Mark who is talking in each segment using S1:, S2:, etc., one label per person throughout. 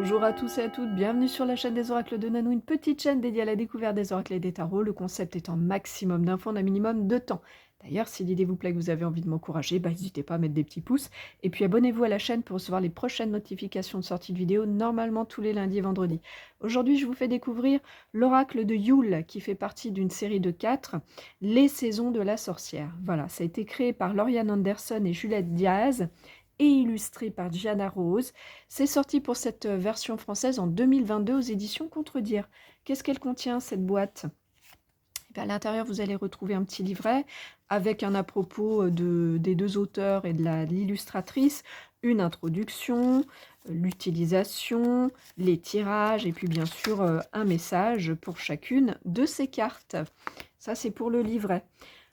S1: Bonjour à tous et à toutes, bienvenue sur la chaîne des oracles de Nanou, une petite chaîne dédiée à la découverte des oracles et des tarots, le concept étant maximum d'infos en un minimum de temps. D'ailleurs, si l'idée vous plaît que vous avez envie de m'encourager, n'hésitez pas à mettre des petits pouces, et puis abonnez-vous à la chaîne pour recevoir les prochaines notifications de sortie de vidéos, normalement tous les lundis et vendredis. Aujourd'hui, je vous fais découvrir l'oracle de Yule, qui fait partie d'une série de 4, Les Saisons de la Sorcière. Voilà, ça a été créé par Lauriane Anderson et Juliette Diaz, et illustré par Gianna Rose. C'est sorti pour cette version française en 2022 aux éditions Contredire. Qu'est-ce qu'elle contient, cette boîte? À l'intérieur, vous allez retrouver un petit livret avec un à propos des deux auteurs et de l'illustratrice, une introduction, l'utilisation, les tirages et puis bien sûr un message pour chacune de ces cartes. Ça, c'est pour le livret.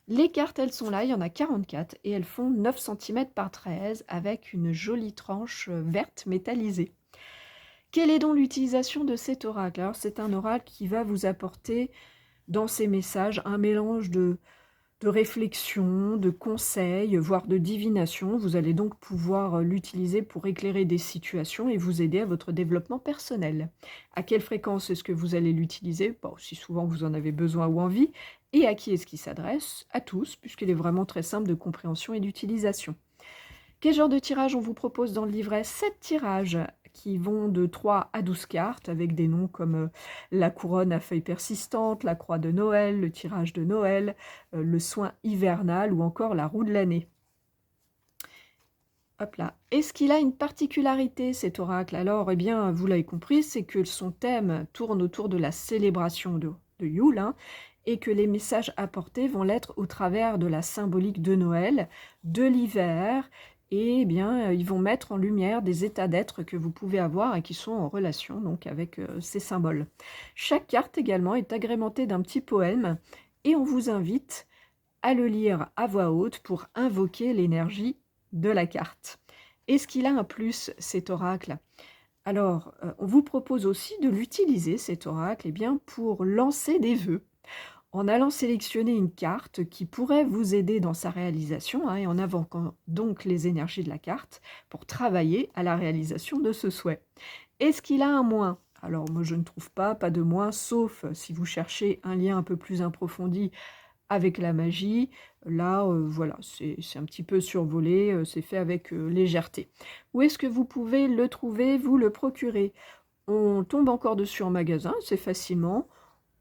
S1: Les cartes, elles sont là, il y en a 44 et elles font 9 cm par 13 avec une jolie tranche verte métallisée. Quelle est donc l'utilisation de cet oracle? Alors, c'est un oracle qui va vous apporter dans ses messages un mélange de réflexion, de conseils, voire de divination. Vous allez donc pouvoir l'utiliser pour éclairer des situations et vous aider à votre développement personnel. À quelle fréquence est-ce que vous allez l'utiliser? Aussi souvent que vous en avez besoin ou envie. Et à qui est-ce qu'il s'adresse? À tous, puisqu'il est vraiment très simple de compréhension et d'utilisation. Quel genre de tirage on vous propose dans le livret? 7 tirages qui vont de 3 à 12 cartes, avec des noms comme la couronne à feuilles persistantes, la croix de Noël, le tirage de Noël, le soin hivernal ou encore la roue de l'année. Hop là. Est-ce qu'il a une particularité, cet oracle? Alors, eh bien, vous l'avez compris, c'est que son thème tourne autour de la célébration de Yule, hein, et que les messages apportés vont l'être au travers de la symbolique de Noël, de l'hiver, et eh bien, ils vont mettre en lumière des états d'être que vous pouvez avoir et qui sont en relation donc avec ces symboles. Chaque carte également est agrémentée d'un petit poème, et on vous invite à le lire à voix haute pour invoquer l'énergie de la carte. Est-ce qu'il a un plus, cet oracle? Alors, on vous propose aussi de l'utiliser, cet oracle, bien, pour lancer des vœux, en allant sélectionner une carte qui pourrait vous aider dans sa réalisation, hein, et en invoquant donc les énergies de la carte pour travailler à la réalisation de ce souhait. Est-ce qu'il a un moins? Alors, moi, je ne trouve pas de moins, sauf si vous cherchez un lien un peu plus approfondi avec la magie. Là, voilà, c'est un petit peu survolé, c'est fait avec légèreté. Où est-ce que vous pouvez le trouver, vous le procurer? On tombe encore dessus en magasin, c'est facilement,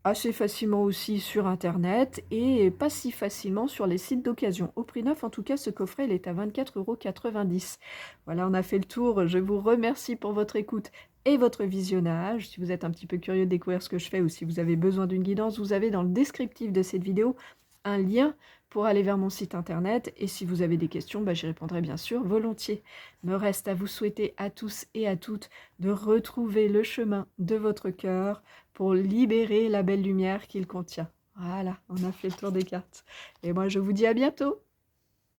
S1: assez facilement aussi sur internet et pas si facilement sur les sites d'occasion. Au prix neuf, en tout cas, ce coffret, il est à 24,90 €. Voilà, on a fait le tour. Je vous remercie pour votre écoute et votre visionnage. Si vous êtes un petit peu curieux de découvrir ce que je fais ou si vous avez besoin d'une guidance, vous avez dans le descriptif de cette vidéo un lien pour aller vers mon site internet. Et si vous avez des questions, j'y répondrai bien sûr volontiers. Me reste à vous souhaiter à tous et à toutes de retrouver le chemin de votre cœur pour libérer la belle lumière qu'il contient. Voilà, on a fait le tour des cartes. Et moi, je vous dis à bientôt.